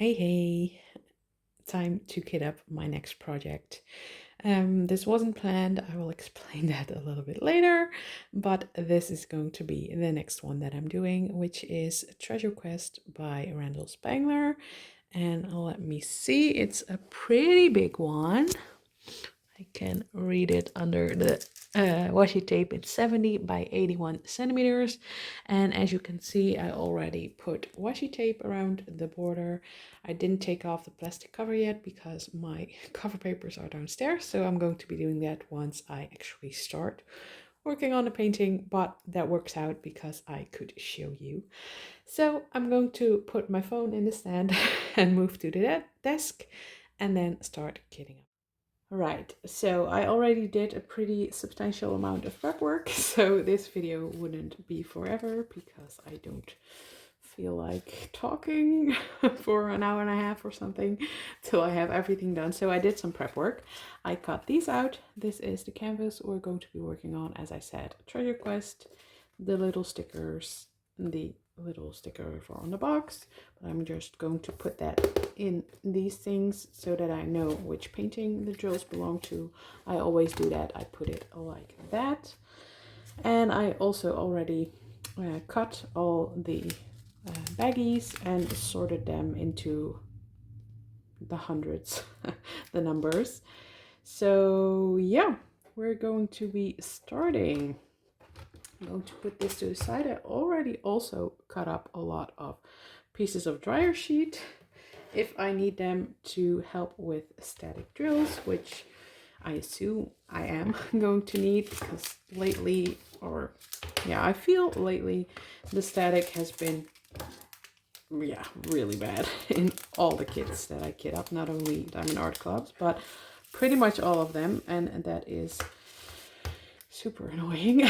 Hey, time to kit up my next project. This wasn't planned. I will explain that a little bit later, but this is going to be the next one that I'm doing, which is Treasure Quest by Randal Spangler. And let me see, it's a pretty big one. I can read it under the washi tape. It's 70 by 81 centimeters. And as you can see, I already put washi tape around the border. I didn't take off the plastic cover yet because my cover papers are downstairs. So I'm going to be doing that once I actually start working on the painting, but that works out because I could show you. So I'm going to put my phone in the stand and move to the desk and then start kitting up. Right, so I already did a pretty substantial amount of prep work, so this video wouldn't be forever because I don't feel like talking for an hour and a half or something till I have everything done. So I did some prep work. I cut these out. This is the canvas we're going to be working on, as I said, Treasure Quest, the little stickers, the little sticker for on the box, but I'm just going to put that in these things so that I know which painting the drills belong to. I always do that. I put it like that. And I also already cut all the baggies and sorted them into the hundreds, the numbers. So yeah, we're going to be starting. I'm going to put this to the side. I already also cut up a lot of pieces of dryer sheet if I need them to help with static drills, which I assume I am going to need because lately, I feel lately the static has been really bad in all the kits that I kit up, not only Diamond Art Clubs, but pretty much all of them, and that is super annoying.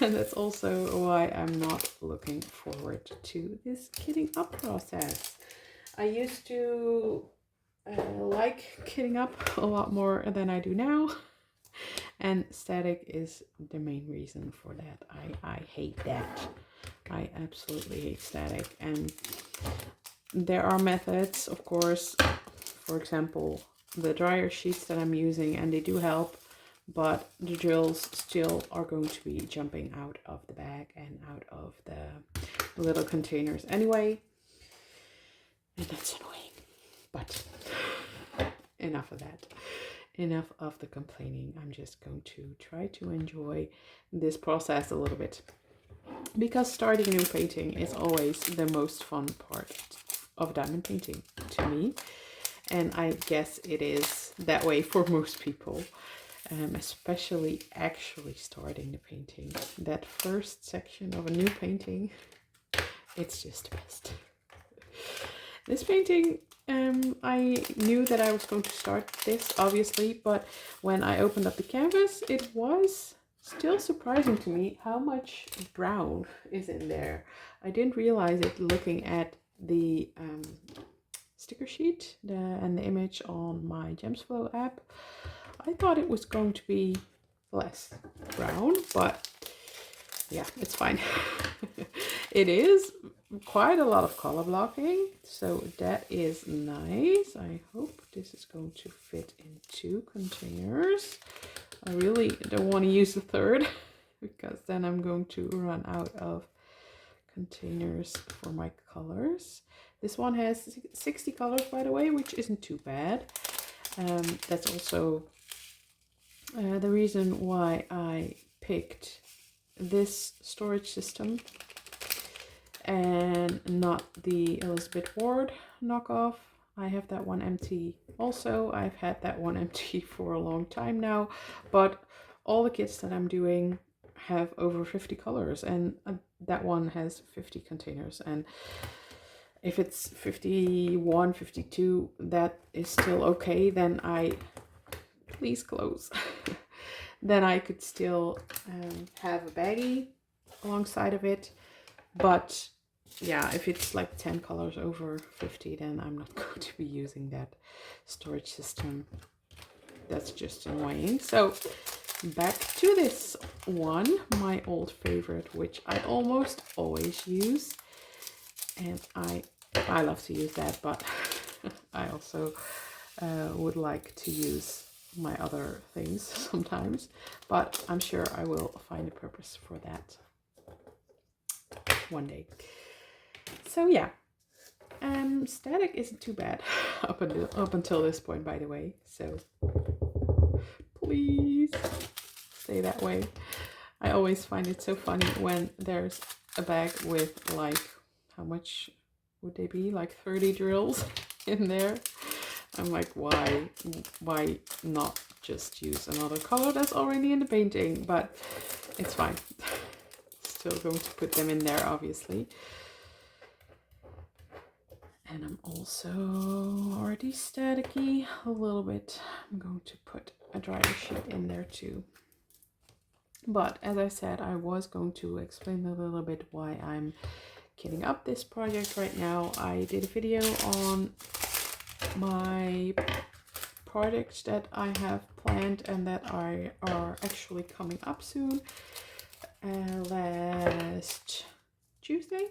And that's also why I'm not looking forward to this kitting up process. I used to like kitting up a lot more than I do now, and static is the main reason for that. I hate that. I absolutely hate static, and there are methods, of course, for example, the dryer sheets that I'm using, and they do help, but the drills still are going to be jumping out of the bag and out of the little containers anyway, and that's annoying. But enough of that. Enough of the complaining. I'm just going to try to enjoy this process a little bit, because starting a new painting is always the most fun part of diamond painting to me, and I guess it is that way for most people, especially actually starting the painting. That first section of a new painting, it's just the best. This painting, I knew that I was going to start this, obviously, but when I opened up the canvas, it was still surprising to me how much brown is in there. I didn't realize it looking at the sticker sheet and the image on my GemsFlow app. I thought it was going to be less brown, but yeah, it's fine. It is quite a lot of color blocking, so that is nice. I hope this is going to fit in 2 containers. I really don't want to use the third because then I'm going to run out of containers for my colors. This one has 60 colors, by the way, which isn't too bad. That's also the reason why I picked this storage system and not the Elizabeth Ward knockoff. I have that one empty also. I've had that one empty for a long time now, but all the kits that I'm doing have over 50 colors, and that one has 50 containers, and if it's 51, 52, that is still okay. Then please close. Then I could still have a baggie alongside of it, but yeah, if it's like 10 colors over 50, then I'm not going to be using that storage system. That's just annoying. So back to this one, my old favorite, which I almost always use, and I love to use that, but I also would like to use my other things sometimes, but I'm sure I will find a purpose for that one day. So yeah, static isn't too bad up until this point, by the way. So please stay that way. I always find it so funny when there's a bag with like, how much would they be? Like 30 drills in there. I'm like, why not just use another color that's already in the painting? But it's fine. Still going to put them in there, obviously. And I'm also already staticky a little bit. I'm going to put a dryer sheet in there too. But as I said, I was going to explain a little bit why I'm kitting up this project right now. I did a video on my projects that I have planned and that are actually coming up soon. Last Tuesday.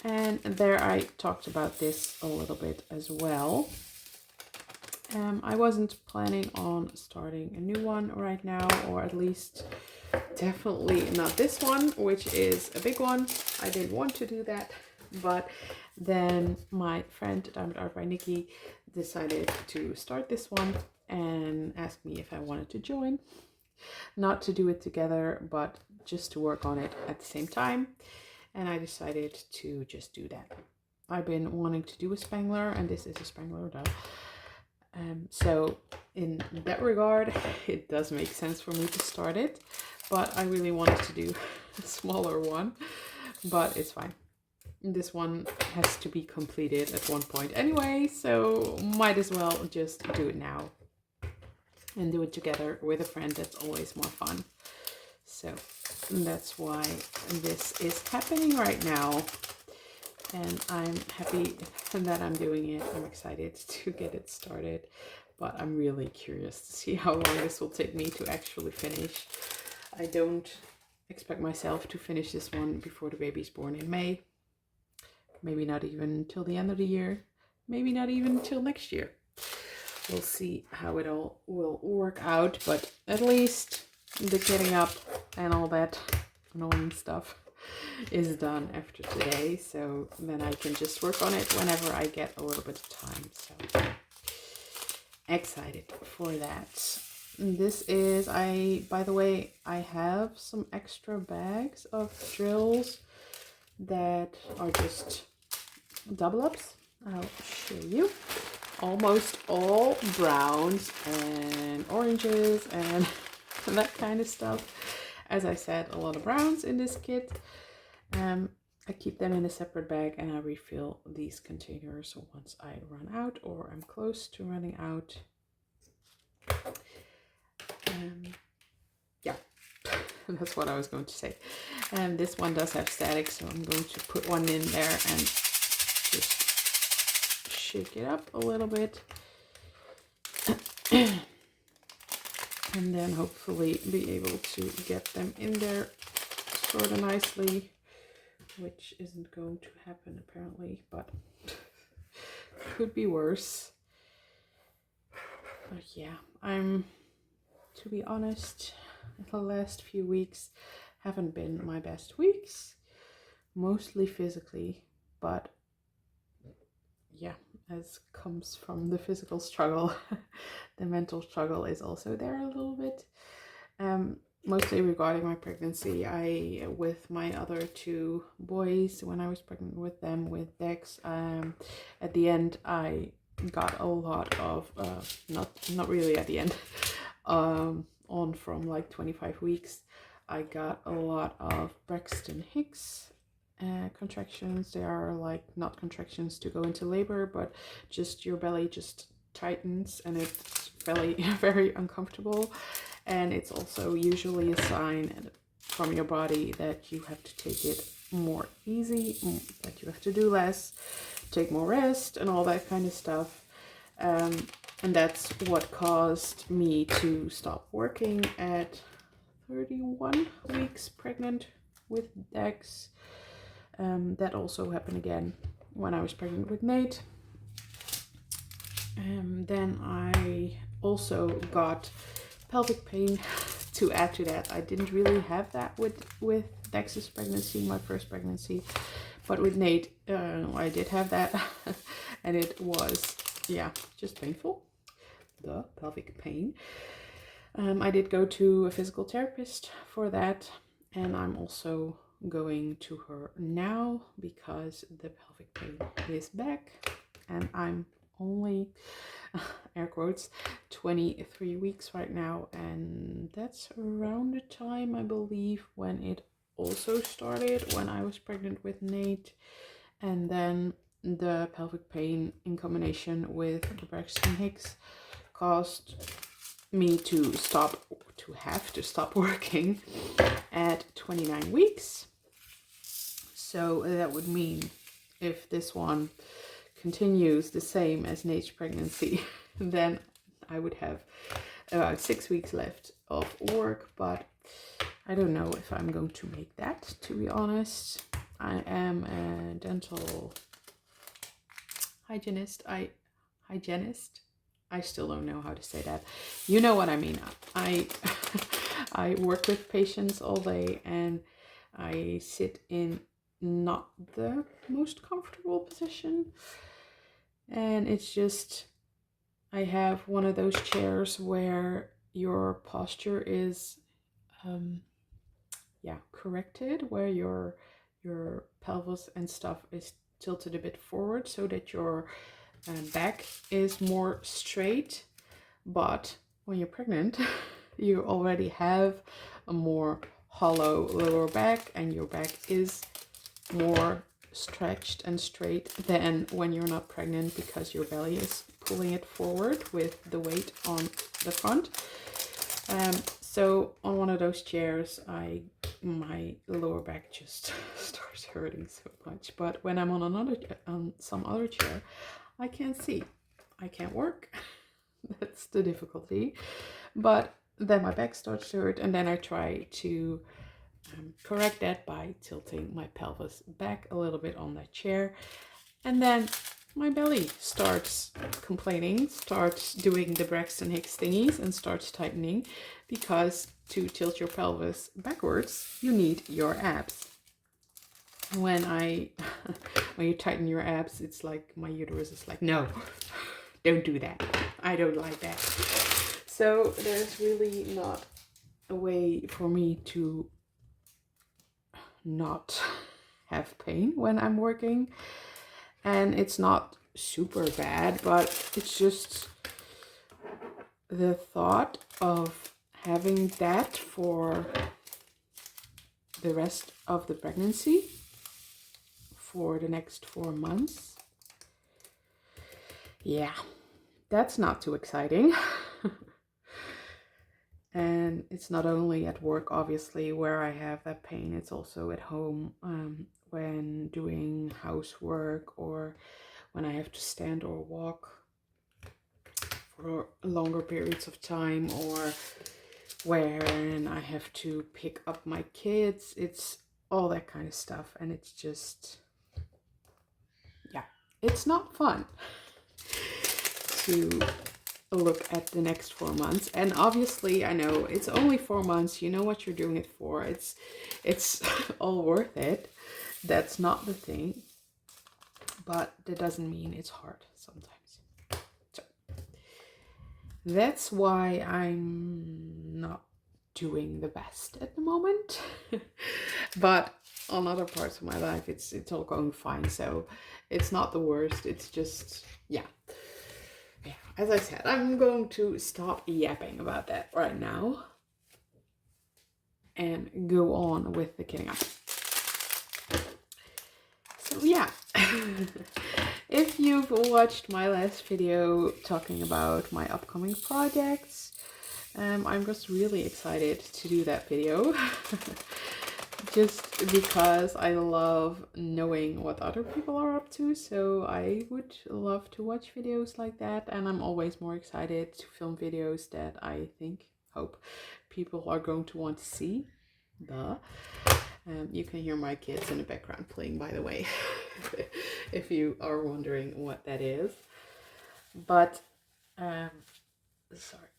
And there I talked about this a little bit as well. I wasn't planning on starting a new one right now, or at least definitely not this one, which is a big one. I didn't want to do that, but then my friend Diamond Art by Nikki decided to start this one and asked me if I wanted to join. Not to do it together, but just to work on it at the same time. And I decided to just do that. I've been wanting to do a Spangler, and this is a Spangler, duh. So in that regard, it does make sense for me to start it, but I really wanted to do a smaller one, but it's fine. This one has to be completed at one point anyway, so might as well just do it now and do it together with a friend. That's always more fun. So that's why this is happening right now. And I'm happy that I'm doing it. I'm excited to get it started, but I'm really curious to see how long this will take me to actually finish. I don't expect myself to finish this one before the baby's born in May. Maybe not even till the end of the year. Maybe not even till next year. We'll see how it all will work out, but at least the getting up and all that annoying stuff is done after today, so then I can just work on it whenever I get a little bit of time. So excited for that. This is, by the way, I have some extra bags of drills that are just double ups. I'll show you. Almost all browns and oranges and that kind of stuff. As I said, a lot of browns in this kit. I keep them in a separate bag and I refill these containers once I run out or I'm close to running out. Yeah, that's what I was going to say. And this one does have static, so I'm going to put one in there and just shake it up a little bit. And then hopefully be able to get them in there sort of nicely, which isn't going to happen apparently, but could be worse. But yeah, to be honest, the last few weeks haven't been my best weeks, mostly physically, but yeah, as comes from the physical struggle, the mental struggle is also there a little bit. Mostly regarding my pregnancy. With my other two boys, when I was pregnant with them, with Dex, at the end I got a lot of, not really at the end, on from like 25 weeks, I got a lot of Braxton Hicks contractions. They are like not contractions to go into labor, but just your belly just tightens and it's very uncomfortable. And it's also usually a sign from your body that you have to take it more easy, that you have to do less, take more rest and all that kind of stuff. And that's what caused me to stop working at 31 weeks pregnant with Dex. That also happened again when I was pregnant with Nate. Then I also got pelvic pain to add to that. I didn't really have that with Dex's pregnancy, my first pregnancy, but with Nate, I did have that, and it was, yeah, just painful. The pelvic pain. I did go to a physical therapist for that, and I'm also going to her now because the pelvic pain is back, and I'm only, air quotes, 23 weeks right now, and that's around the time, I believe, when it also started, when I was pregnant with Nate. And then the pelvic pain in combination with the Braxton Hicks caused me to have to stop working at 29 weeks. So that would mean if this one continues the same as Nate's pregnancy, then I would have about 6 weeks left of work, but I don't know if I'm going to make that, to be honest. I am a dental hygienist. I still don't know how to say that. You know what I mean. I I work with patients all day, and I sit in not the most comfortable position. And it's just, I have one of those chairs where your posture is corrected, where your pelvis and stuff is tilted a bit forward so that your back is more straight. But when you're pregnant, you already have a more hollow lower back, and your back is more stretched and straight than when you're not pregnant, because your belly is pulling it forward with the weight on the front. So on one of those chairs, my lower back just starts hurting so much. But when I'm on some other chair, I can't see, I can't work. That's the difficulty. But then my back starts to hurt, and then I try to correct that by tilting my pelvis back a little bit on that chair, and then my belly starts complaining, starts doing the Braxton Hicks thingies, and starts tightening, because to tilt your pelvis backwards, you need your abs. When you tighten your abs, it's like my uterus is like, no, don't do that. I don't like that. So there's really not a way for me to not have pain when I'm working. And it's not super bad, but it's just the thought of having that for the rest of the pregnancy, for the next 4 months. Yeah, that's not too exciting. And it's not only at work, obviously, where I have that pain. It's also at home, when doing housework, or when I have to stand or walk for longer periods of time, or when I have to pick up my kids. It's all that kind of stuff, and it's just, yeah, it's not fun to look at the next 4 months. And obviously, I know it's only 4 months, you know what you're doing it for, it's all worth it. That's not the thing, but that doesn't mean it's hard sometimes. So that's why I'm not doing the best at the moment. But on other parts of my life, it's all going fine, so it's not the worst. It's just, yeah, as I said, I'm going to stop yapping about that right now and go on with the kitting up. So yeah, if you've watched my last video talking about my upcoming projects, I'm just really excited to do that video. Just because I love knowing what other people are up to, so I would love to watch videos like that, and I'm always more excited to film videos that I hope people are going to want to see. You can hear my kids in the background playing, by the way, if you are wondering what that is. But, sorry,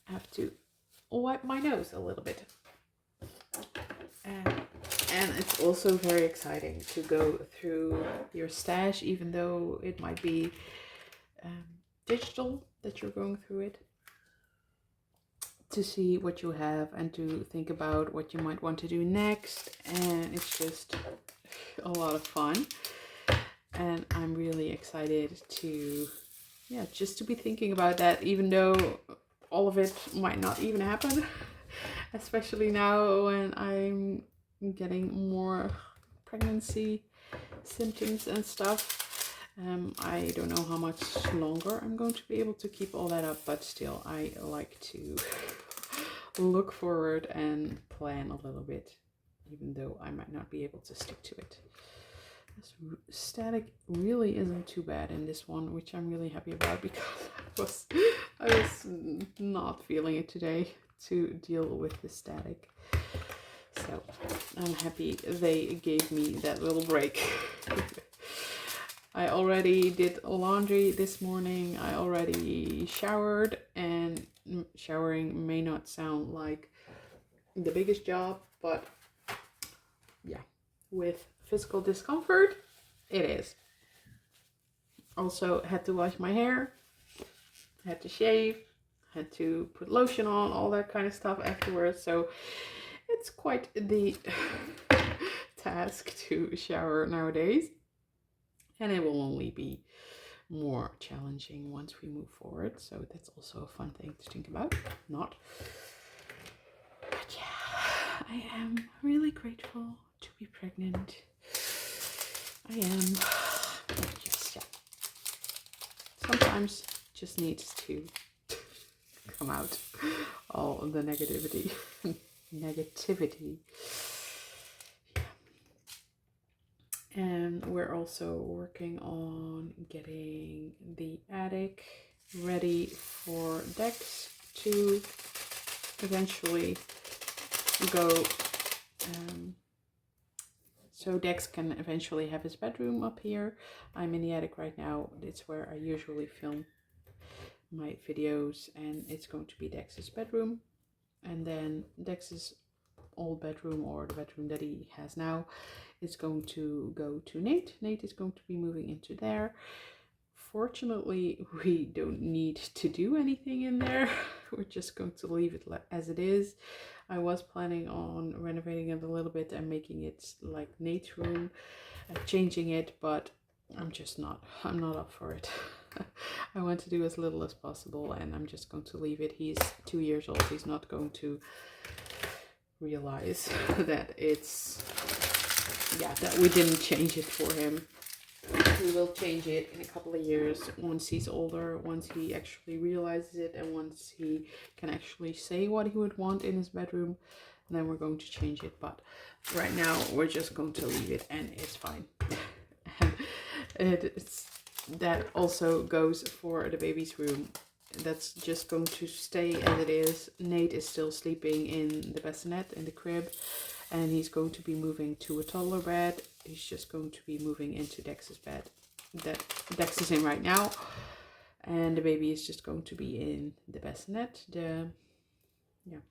I have to wipe my nose a little bit. And it's also very exciting to go through your stash, even though it might be digital that you're going through it, to see what you have and to think about what you might want to do next. And it's just a lot of fun. And I'm really excited to, just to be thinking about that, even though all of it might not even happen, especially now when I'm getting more pregnancy symptoms and stuff. I don't know how much longer I'm going to be able to keep all that up, but still I like to look forward and plan a little bit, even though I might not be able to stick to it. This static really isn't too bad in this one, which I'm really happy about, because I was not feeling it today to deal with the static. So I'm happy they gave me that little break. I already did laundry this morning. I already showered, and showering may not sound like the biggest job, but yeah, with physical discomfort, it is. Also had to wash my hair, had to shave, had to put lotion on, all that kind of stuff afterwards. So it's quite the task to shower nowadays. And it will only be more challenging once we move forward. So that's also a fun thing to think about. Not. But yeah, I am really grateful to be pregnant. I am. Just, sometimes just needs to come out. All the negativity. And we're also working on getting the attic ready for Dex to eventually go. So Dex can eventually have his bedroom up here. I'm in the attic right now. It's where I usually film my videos, and it's going to be Dex's bedroom. And then Dex's old bedroom, or the bedroom that he has now, is going to go to Nate. Nate is going to be moving into there. Fortunately, we don't need to do anything in there. We're just going to leave it as it is. I was planning on renovating it a little bit and making it like Nate's room, changing it, but I'm not up for it. I want to do as little as possible, and I'm just going to leave it. He's 2 years old. He's not going to realize that that we didn't change it for him. We will change it in a couple of years, once he's older, once he actually realizes it, and once he can actually say what he would want in his bedroom. And then we're going to change it, but right now we're just going to leave it, and it's fine. And that also goes for the baby's room. That's just going to stay as it is. Nate is still sleeping in the bassinet in the crib, and he's going to be moving to a toddler bed. He's just going to be moving into Dex's bed that Dex is in right now, and the baby is just going to be in the bassinet, the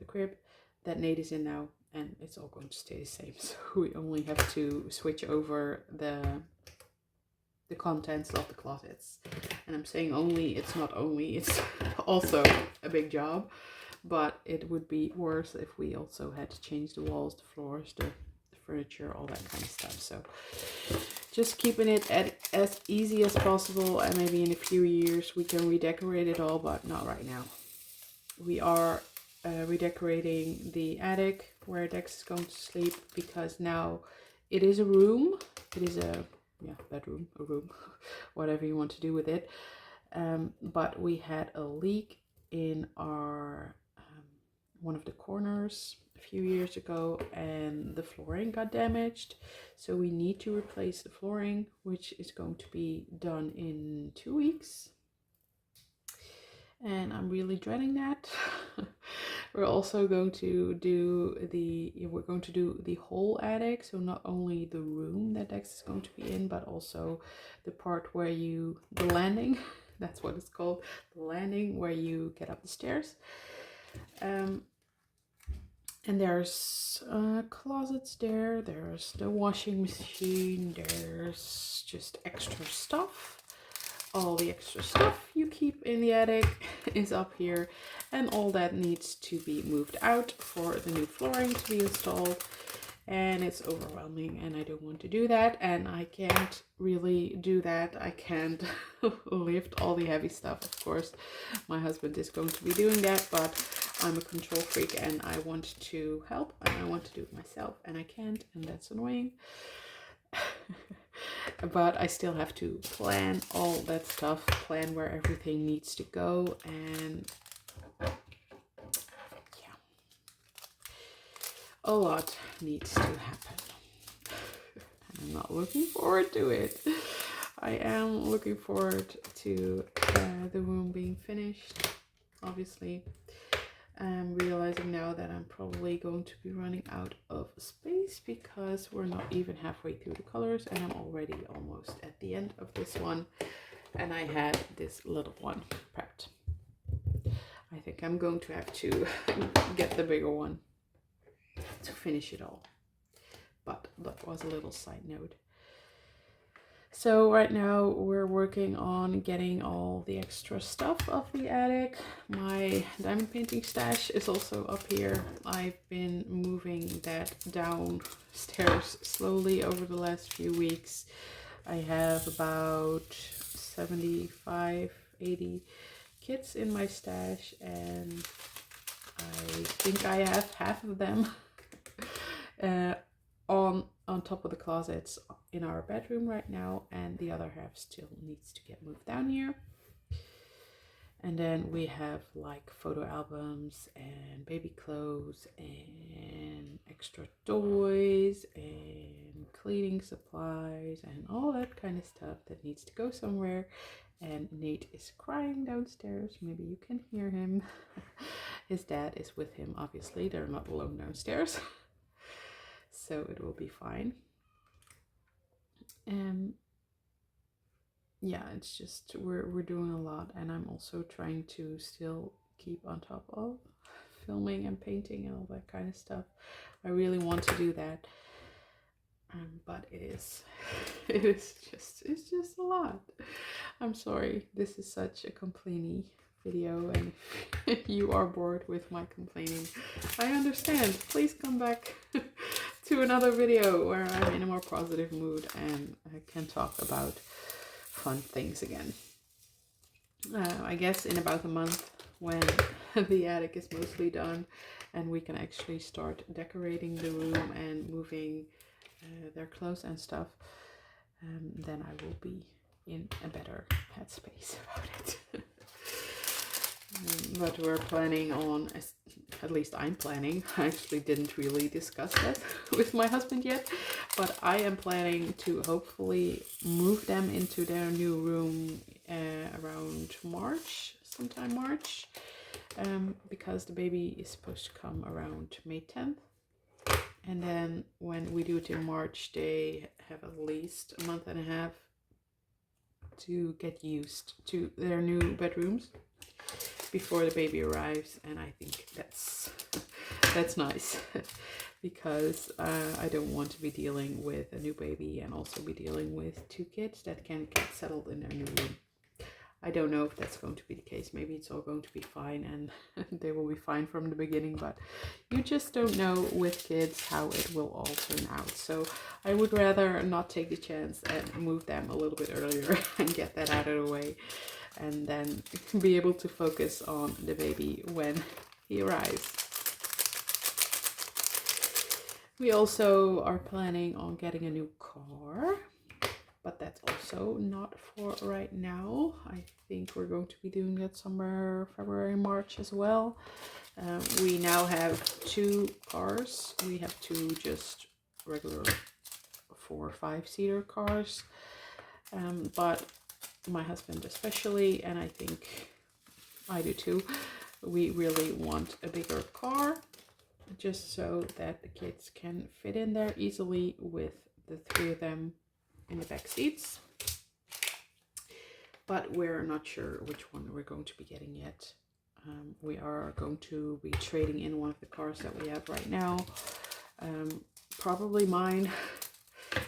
crib that Nate is in now, and it's all going to stay the same. So we only have to switch over the contents of the closets. And I'm saying only, it's not only, it's also a big job, but it would be worse if we also had to change the walls, the floors, the furniture, all that kind of stuff. So just keeping it as easy as possible, and maybe in a few years we can redecorate it all, but not right now. We are redecorating the attic where Dex is going to sleep, because now it is a room. It is a bedroom, a room, whatever you want to do with it. But we had a leak in our one of the corners a few years ago, and the flooring got damaged. So we need to replace the flooring, which is going to be done in 2 weeks. and I'm really dreading that. We're also going to do the whole attic, so not only the room that Dex is going to be in, but also the part where the landing, that's what it's called, the landing where you get up the stairs. And there's closets there, there's the washing machine, there's just extra stuff. All the extra stuff you keep in the attic is up here, and all that needs to be moved out for the new flooring to be installed. And it's overwhelming, and I don't want to do that, and I can't really do that. I can't lift all the heavy stuff. Of course, my husband is going to be doing that, but I'm a control freak and I want to help and I want to do it myself, and I can't, and that's annoying. But I still have to plan all that stuff, plan where everything needs to go, and yeah, a lot needs to happen. I'm not looking forward to it. I am looking forward to the room being finished, obviously. I'm realizing now that I'm probably going to be running out of space because we're not even halfway through the colors, and I'm already almost at the end of this one, and I had this little one prepped. I think I'm going to have to get the bigger one to finish it all, but that was a little side note. So right now we're working on getting all the extra stuff off the attic. My diamond painting stash is also up here. I've been moving that downstairs slowly over the last few weeks. I have about 75, 80 kits in my stash, and I think I have half of them on top of the closets in our bedroom right now, and the other half still needs to get moved down here. And then we have like photo albums and baby clothes and extra toys and cleaning supplies and all that kind of stuff that needs to go somewhere. And Nate is crying downstairs. Maybe you can hear him. His dad is with him, obviously. They're not alone downstairs. So it will be fine. Yeah, it's just we're doing a lot, and I'm also trying to still keep on top of filming and painting and all that kind of stuff. I really want to do that, but it's just a lot. I'm sorry, this is such a complainy video, and if you are bored with my complaining, I understand. Please come back to another video where I'm in a more positive mood and I can talk about fun things again. I guess in about a month, when the attic is mostly done and we can actually start decorating the room and moving their clothes and stuff, then I will be in a better headspace about it. But we're planning on, at least I'm planning, I actually didn't really discuss that with my husband yet, but I am planning to hopefully move them into their new room around March, sometime March, because the baby is supposed to come around May 10th. And then when we do it in March, they have at least a month and a half to get used to their new bedrooms before the baby arrives, and I think that's nice because I don't want to be dealing with a new baby and also be dealing with two kids that can't get settled in their new room. I don't know if that's going to be the case. Maybe it's all going to be fine and they will be fine from the beginning, but you just don't know with kids how it will all turn out. So I would rather not take the chance and move them a little bit earlier and get that out of the way, and then be able to focus on the baby when he arrives. We also are planning on getting a new car, but that's also not for right now. I think we're going to be doing that somewhere February, March as well. We now have 2 cars. We have 2 just regular 4 or 5-seater cars, but my husband especially, and I think I do too. We really want a bigger car, just so that the kids can fit in there easily with the 3 of them in the back seats. But we're not sure which one we're going to be getting yet. We are going to be trading in one of the cars that we have right now. Probably mine,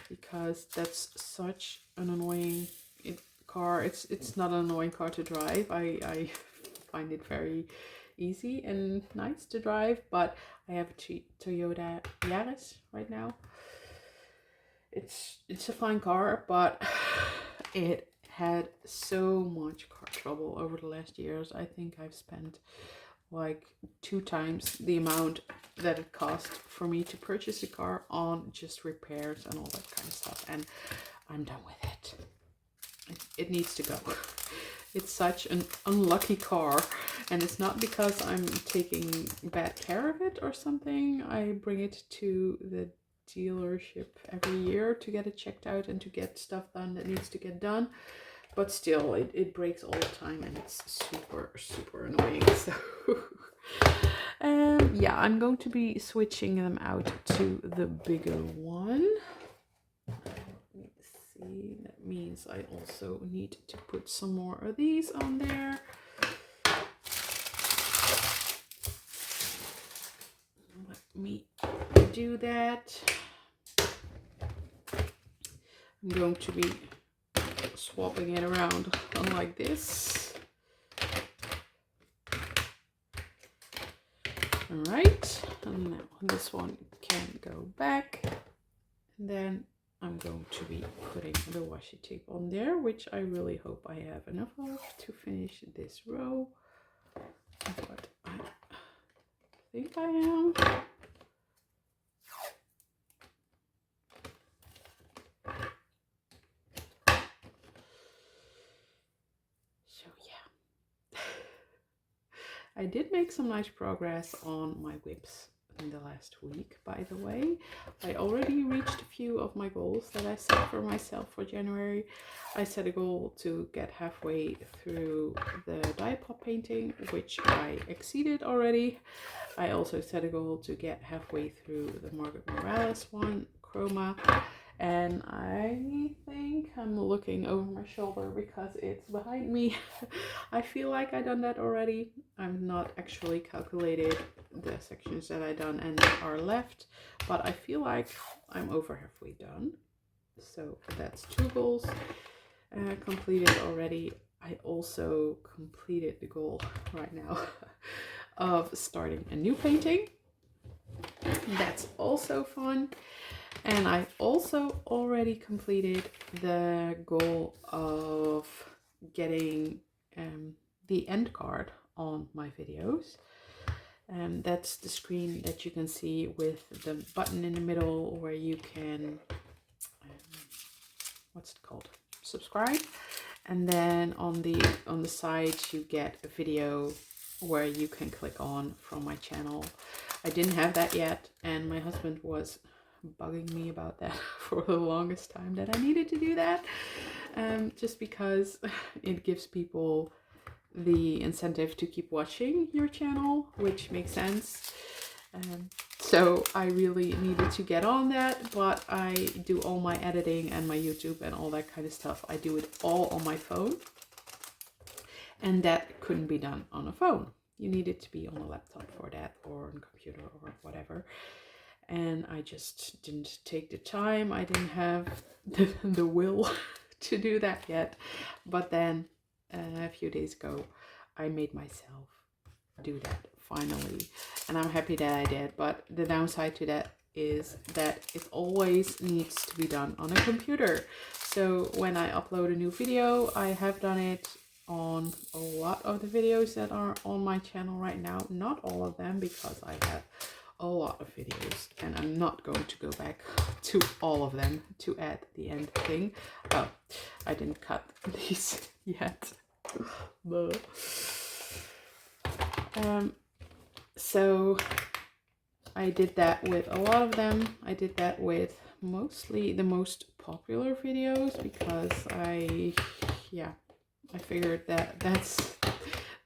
because that's such an annoying car. It's not an annoying car to drive. I find it very easy and nice to drive, but I have a Toyota Yaris right now. It's a fine car, but it had so much car trouble over the last years. I think I've spent like 2 times the amount that it cost for me to purchase a car on just repairs and all that kind of stuff, and I'm done with it. It needs to go. It's such an unlucky car, and it's not because I'm taking bad care of it or something. I bring it to the dealership every year to get it checked out and to get stuff done that needs to get done, but still it breaks all the time, and it's super annoying. So yeah, I'm going to be switching them out to the bigger one. Let's see, that means I also need to put some more of these on there. Let me do that. I'm going to be swapping it around like this. All right, and now this one can go back, and then I'm going to be putting the washi tape on there, which I really hope I have enough of to finish this row, but I think I am. So yeah, I did make some nice progress on my whips in the last week, by the way. I already reached a few of my goals that I set for myself for January. I set a goal to get halfway through the dye pop painting, which I exceeded already. I also set a goal to get halfway through the Margaret Morales one, Chroma, and I think I'm looking over my shoulder because it's behind me. I feel like I've done that already. I'm not actually calculated the sections that I done and that are left, but I feel like I'm over halfway done. So that's 2 goals completed already. I also completed the goal right now of starting a new painting. That's also fun. And I also already completed the goal of getting the end card on my videos. And that's the screen that you can see with the button in the middle where you can, what's it called? Subscribe. And then on the side you get a video where you can click on from my channel. I didn't have that yet, and my husband was bugging me about that for the longest time, that I needed to do that, just because it gives people the incentive to keep watching your channel, which makes sense. So I really needed to get on that, but I do all my editing and my YouTube and all that kind of stuff. I do it all on my phone, and that couldn't be done on a phone. You needed to be on a laptop for that, or on a computer or whatever. And I just didn't take the time. I didn't have the will to do that yet. But then a few days ago, I made myself do that finally. And I'm happy that I did. But the downside to that is that it always needs to be done on a computer. So when I upload a new video, I have done it on a lot of the videos that are on my channel right now. Not all of them, because I have a lot of videos, and I'm not going to go back to all of them to add the end thing. Oh, I didn't cut these yet. So I did that with a lot of them. I did that with mostly the most popular videos, because I figured that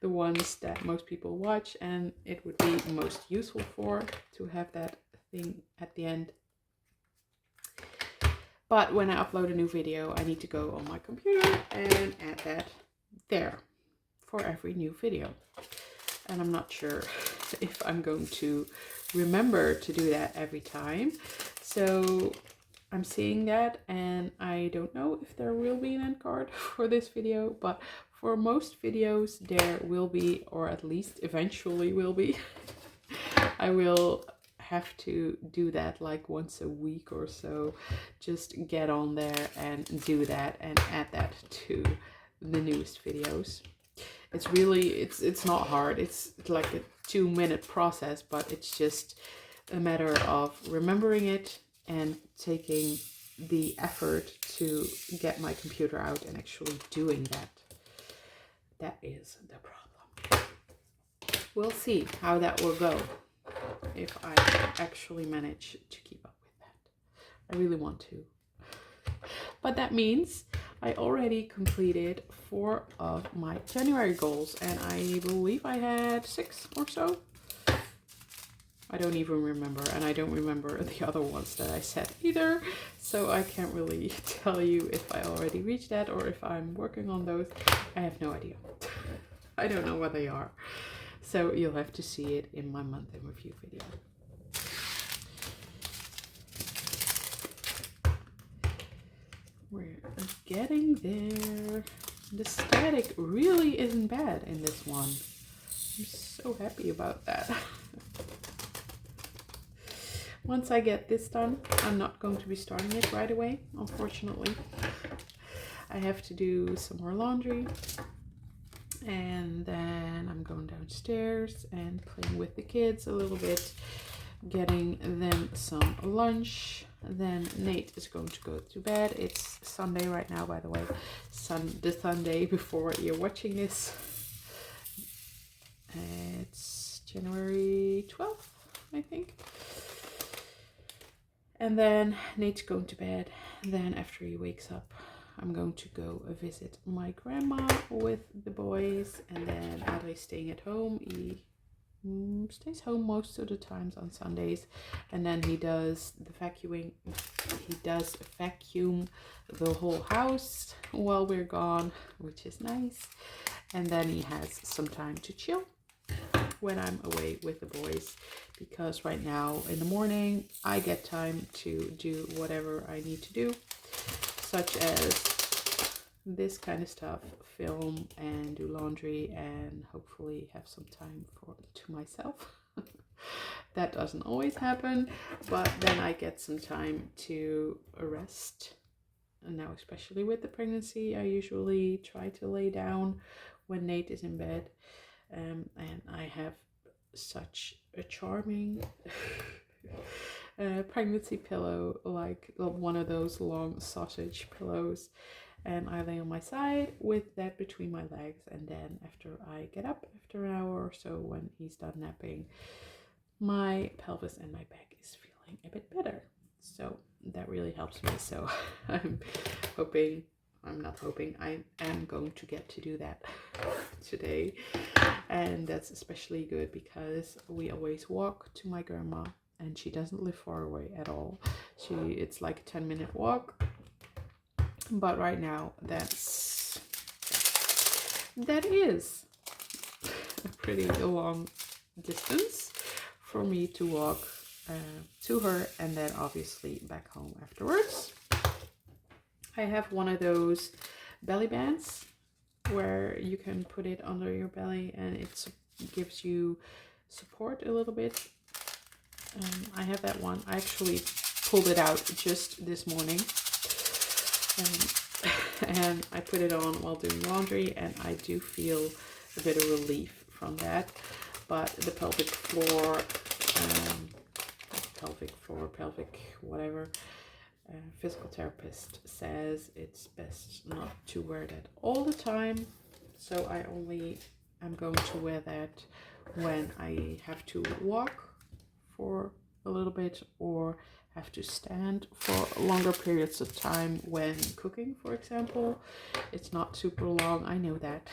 the ones that most people watch, and it would be most useful for to have that thing at the end. But when I upload a new video, I need to go on my computer and add that there for every new video. And I'm not sure if I'm going to remember to do that every time. So I'm seeing that, and I don't know if there will be an end card for this video, but for most videos there will be, or at least eventually will be. I will have to do that like once a week or so. Just get on there and do that and add that to the newest videos. It's really, it's not hard. It's like a 2-minute process, but it's just a matter of remembering it and taking the effort to get my computer out and actually doing that. That is the problem. We'll see how that will go if I actually manage to keep up with that. I really want to. But that means I already completed 4 of my January goals, and I believe I had 6 or so. I don't even remember, and I don't remember the other ones that I set either, so I can't really tell you if I already reached that or if I'm working on those. I have no idea. I don't know what they are, so you'll have to see it in my month in review video. We're getting there. The static really isn't bad in this one. I'm so happy about that. Once I get this done, I'm not going to be starting it right away, unfortunately. I have to do some more laundry, and then I'm going downstairs and playing with the kids a little bit, getting them some lunch. Then Nate is going to go to bed. It's Sunday right now, by the way. The Sunday before you're watching this. It's January 12th, I think. And then Nate's going to bed. Then after he wakes up, I'm going to go visit my grandma with the boys. And then Adley's staying at home. He stays home most of the times on Sundays, and then he does the vacuuming. He does vacuum the whole house while we're gone, which is nice. And then he has some time to chill when I'm away with the boys, because right now in the morning I get time to do whatever I need to do, such as this kind of stuff, film and do laundry, and hopefully have some time to myself. That doesn't always happen, but then I get some time to rest. And now, especially with the pregnancy, I usually try to lay down when Nate is in bed, and I have such a charming pregnancy pillow, like one of those long sausage pillows. And I lay on my side with that between my legs, and then after I get up after an hour or so when he's done napping, my pelvis and my back is feeling a bit better. So that really helps me. So I am going to get to do that today. And that's especially good because we always walk to my grandma, and she doesn't live far away at all. It's like a 10-minute walk. But right now, that is a pretty long distance for me to walk to her, and then obviously back home afterwards. I have one of those belly bands where you can put it under your belly, and it gives you support a little bit. I have that one. I actually pulled it out just this morning. And I put it on while doing laundry, and I do feel a bit of relief from that. But the pelvic whatever, physical therapist says it's best not to wear that all the time. So I'm going to wear that when I have to walk for a little bit or have to stand for longer periods of time when cooking, for example. It's not super long, I know that,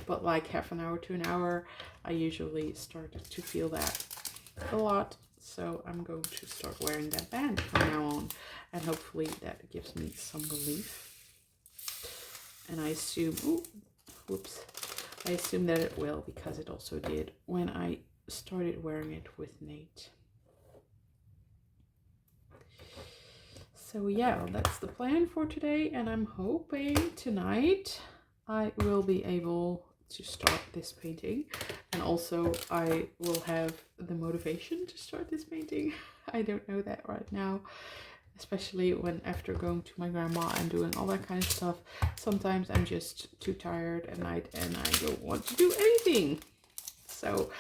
but like half an hour to an hour, I usually start to feel that a lot. So I'm going to start wearing that band from now on, and hopefully that gives me some relief. And I assume, I assume that it will, because it also did when I started wearing it with Nate. So yeah, that's the plan for today, and I'm hoping tonight I will be able to start this painting, and also I will have the motivation to start this painting. I don't know that right now, especially when after going to my grandma and doing all that kind of stuff, sometimes I'm just too tired at night and I don't want to do anything. So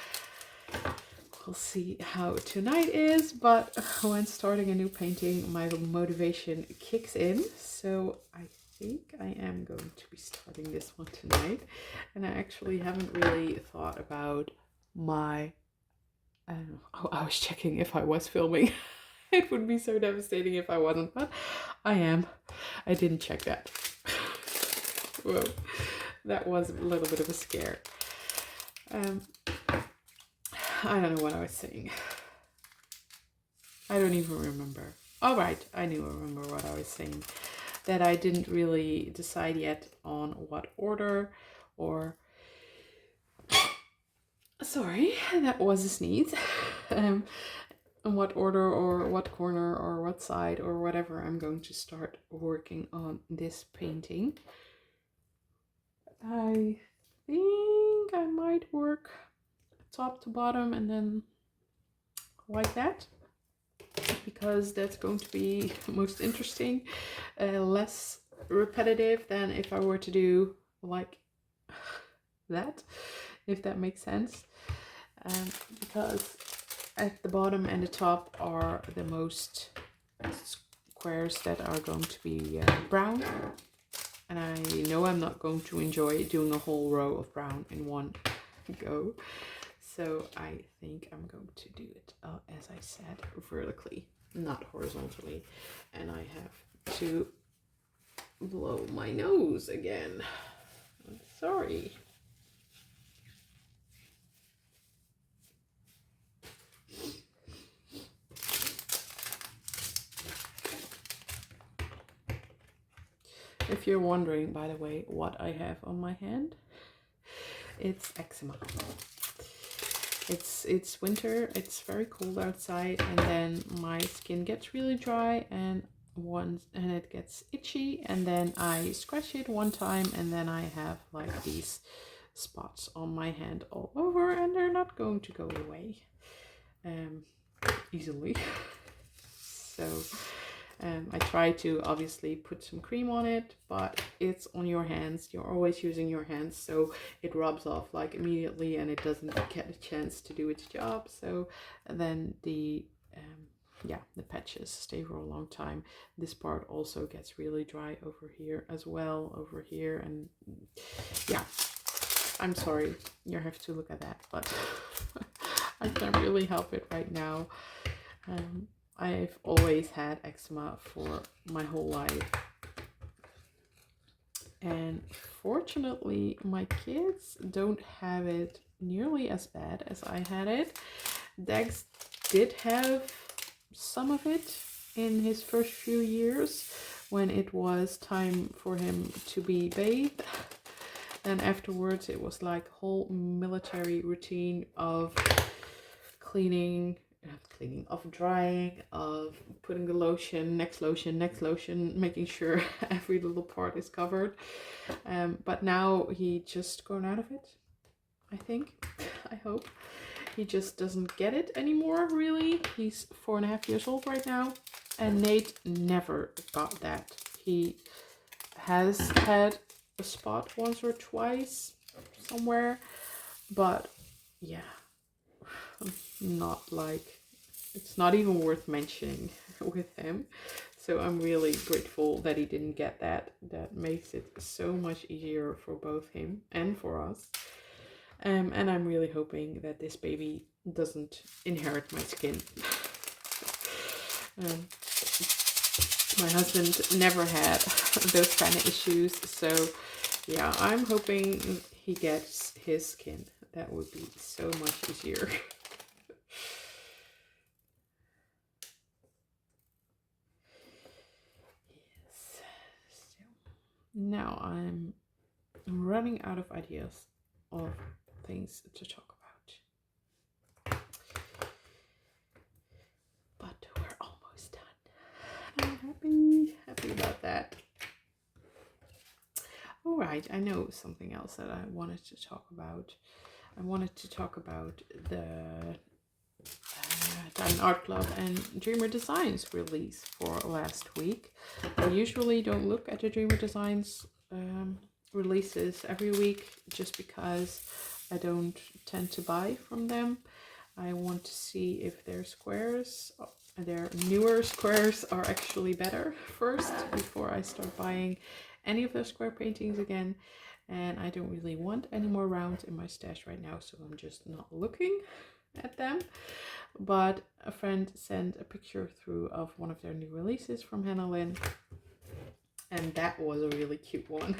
we'll see how tonight is, but when starting a new painting, my motivation kicks in. So I think I am going to be starting this one tonight. And I actually haven't really thought about my, I don't know, I was checking if I was filming. It would be so devastating if I wasn't, but I am. I didn't check that. Whoa, that was a little bit of a scare. I don't know what I was saying. I don't even remember. All right, I remember what I was saying. That I didn't really decide yet on what order or... Sorry, that was a sneeze. In what order or what corner or what side or whatever I'm going to start working on this painting. I think I might work top to bottom and then like that, because that's going to be most interesting, less repetitive than if I were to do like that, if that makes sense. Because at the bottom and the top are the most squares that are going to be brown, and I know I'm not going to enjoy doing a whole row of brown in one go. So I think I'm going to do it, as I said, vertically, not horizontally. And I have to blow my nose again. I'm sorry. If you're wondering, by the way, what I have on my hand, it's eczema. It's winter, it's very cold outside, and then my skin gets really dry and it gets itchy, and then I scratch it one time and then I have like these spots on my hand all over, and they're not going to go away easily. So I try to obviously put some cream on it, but it's on your hands. You're always using your hands, so it rubs off like immediately and it doesn't get a chance to do its job. So then the patches stay for a long time. This part also gets really dry over here as well, over here, and yeah, I'm sorry you have to look at that, but I can't really help it right now. I've always had eczema for my whole life, and fortunately my kids don't have it nearly as bad as I had it. Dex did have some of it in his first few years when it was time for him to be bathed, and afterwards it was like a whole military routine of of drying, of putting the lotion, next lotion, making sure every little part is covered. But now he just grown out of it, I think. I hope. He just doesn't get it anymore, really. He's 4.5 years old right now, and Nate never got that. He has had a spot once or twice somewhere, but yeah, not like, it's not even worth mentioning with him. So I'm really grateful that he didn't get that. That makes it so much easier for both him and for us. And I'm really hoping that this baby doesn't inherit my skin. Um, my husband never had those kind of issues, so yeah, I'm hoping he gets his skin. That would be so much easier. Yes. So now I'm running out of ideas of things to talk about. But we're almost done. I'm happy about that. All right, I know something else that I wanted to talk about. I wanted to talk about the Diamond Art Club and Dreamer Designs release for last week. I usually don't look at the Dreamer Designs releases every week just because I don't tend to buy from them. I want to see if their squares, their newer squares, are actually better first before I start buying any of their square paintings again. And I don't really want any more rounds in my stash right now, so I'm just not looking at them. But a friend sent a picture through of one of their new releases from Finalizing, and that was a really cute one.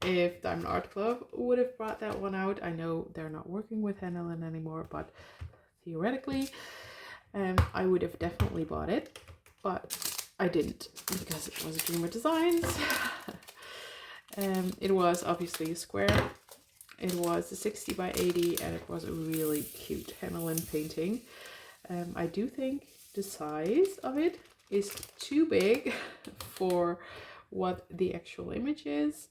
If Diamond Art Club would have brought that one out, I know they're not working with Finalizing anymore, but theoretically I would have definitely bought it, but I didn't because it was Dreamer Designs. It was obviously a square. It was a 60 by 80 and it was a really cute Finalizing painting. I do think the size of it is too big for what the actual image is.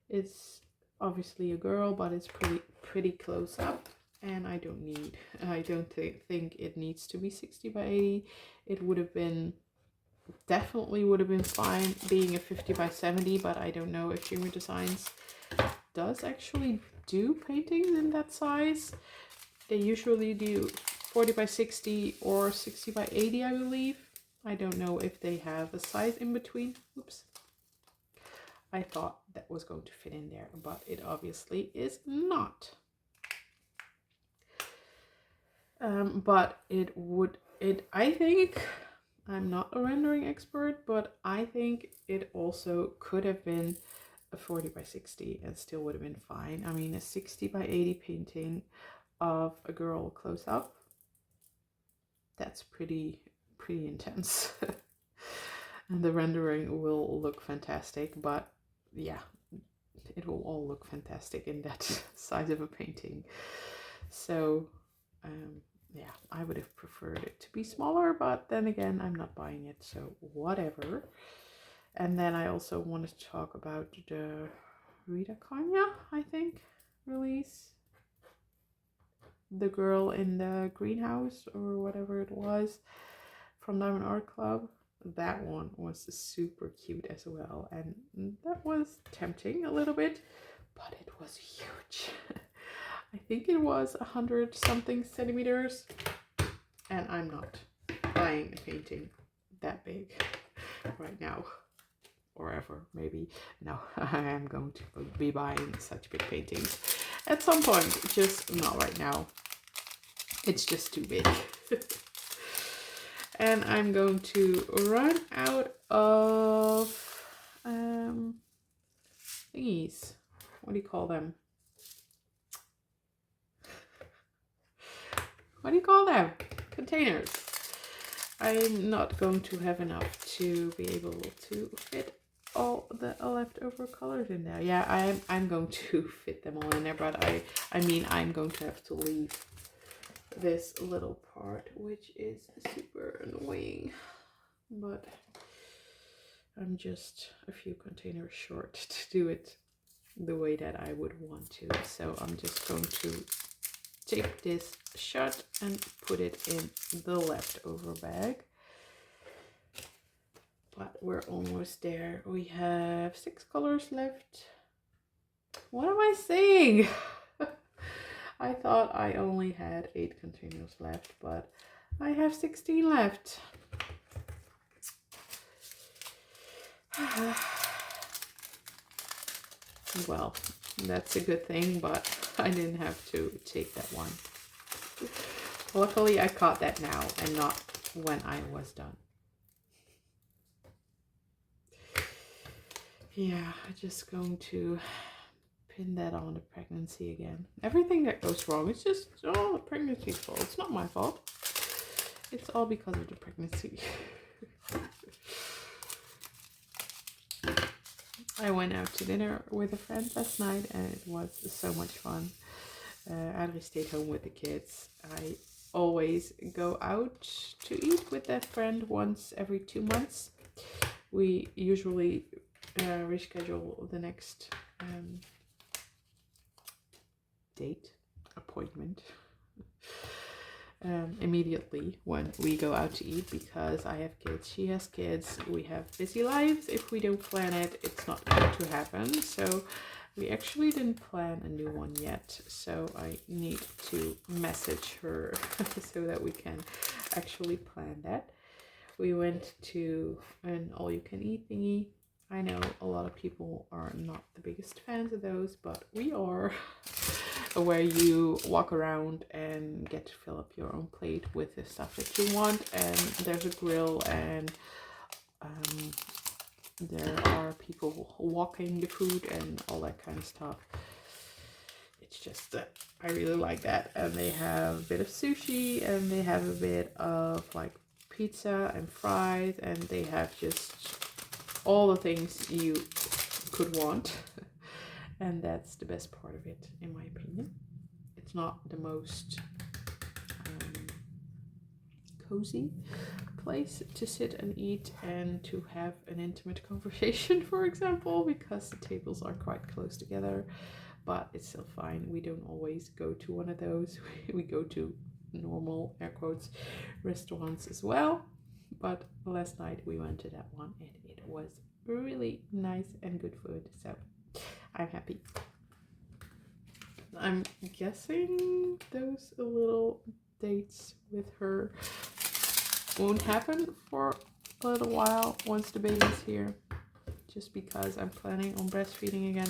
It's obviously a girl, but it's pretty close up, and I don't think it needs to be 60 by 80. It would have been, definitely would have been fine being a 50 by 70, but I don't know if Dreamer Designs does actually do paintings in that size. They usually do 40 by 60 or 60 by 80, I believe. I don't know if they have a size in between. Oops. I thought that was going to fit in there, but it obviously is not. But I think, I'm not a rendering expert, but I think it also could have been a 40 by 60 and still would have been fine. I mean, a 60 by 80 painting of a girl close up, that's pretty intense. And the rendering will look fantastic, but yeah, it will all look fantastic in that size of a painting. So yeah, I would have preferred it to be smaller, but then again, I'm not buying it, so whatever. And then I also wanted to talk about the Rita Kanya, I think, release. The girl in the greenhouse or whatever it was from Diamond Art Club. That one was super cute as well, and that was tempting a little bit, but it was huge. I think it was 100 something centimeters, and I'm not buying a painting that big right now or ever. Maybe no. I am going to be buying such big paintings at some point, just not right now. It's just too big. And I'm going to run out of thingies. What do you call them? What do you call them? Containers. I'm not going to have enough to be able to fit all the leftover colors in there. Yeah, I'm going to fit them all in there, but I mean I'm going to have to leave this little part, which is super annoying, but I'm just a few containers short to do it the way that I would want to. So I'm just going to tape this shut and put it in the leftover bag. But we're almost there. We have 6 colors left. What am I saying? I thought I only had 8 containers left, but I have 16 left. Well, that's a good thing, but I didn't have to take that one. Luckily, I caught that now and not when I was done. Yeah, I'm just going to pin that on the pregnancy again. Everything that goes wrong, it's just all the pregnancy's fault. It's not my fault. It's all because of the pregnancy. I went out to dinner with a friend last night and it was so much fun. Adri stayed home with the kids. I always go out to eat with that friend once every 2 months. We usually reschedule the next appointment immediately when we go out to eat, because I have kids, she has kids, we have busy lives. If we don't plan it, it's not going to happen. So we actually didn't plan a new one yet, so I need to message her so that we can actually plan that. We went to an all-you-can-eat thingy. I know a lot of people are not the biggest fans of those, but we are. Where you walk around and get to fill up your own plate with the stuff that you want, and there's a grill, and there are people walking the food and all that kind of stuff. It's just I really like that. And they have a bit of sushi, and they have a bit of like pizza and fries, and they have just all the things you could want. And that's the best part of it, in my opinion. It's not the most cozy place to sit and eat and to have an intimate conversation, for example, because the tables are quite close together, but it's still fine. We don't always go to one of those. We go to normal, air quotes, restaurants as well. But last night we went to that one and it was really nice and good food. So I'm happy. I'm guessing those little dates with her won't happen for a little while once the baby's here, just because I'm planning on breastfeeding again.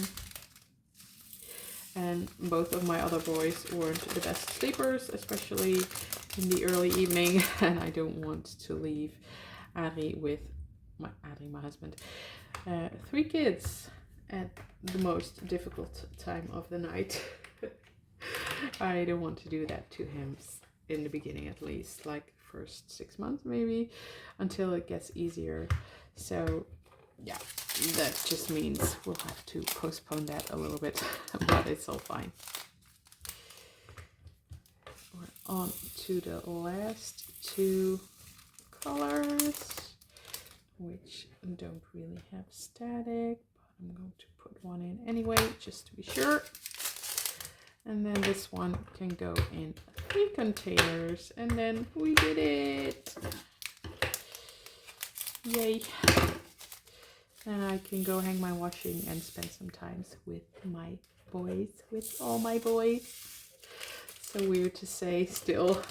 And both of my other boys weren't the best sleepers, especially in the early evening, and I don't want to leave Ari with my husband, 3 kids at the most difficult time of the night. I don't want to do that to him in the beginning, at least, like first 6 months maybe, until it gets easier. So yeah, that just means we'll have to postpone that a little bit, but it's all fine. We're on to the last 2 colors, which don't really have static, but I'm going to put one in anyway, just to be sure. And then this one can go in 3 containers, and then we did it! Yay! And I can go hang my washing and spend some time with my boys, with all my boys. So weird to say still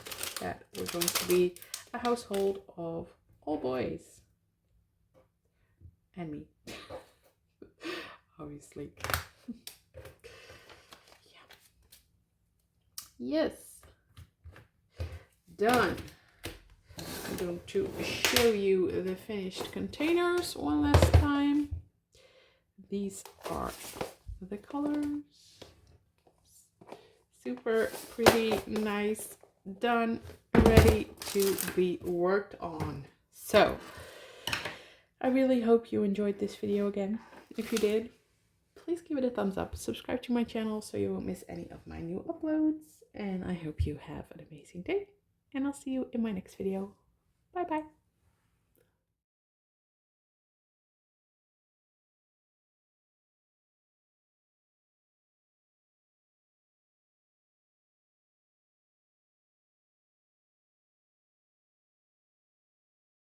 that we're going to be a household of all boys. And me. Obviously. Yeah. Yes. Done. I'm going to show you the finished containers one last time. These are the colors. Super pretty, nice, done, ready to be worked on. So I really hope you enjoyed this video again. If you did, please give it a thumbs up. Subscribe to my channel so you won't miss any of my new uploads. And I hope you have an amazing day. And I'll see you in my next video. Bye bye.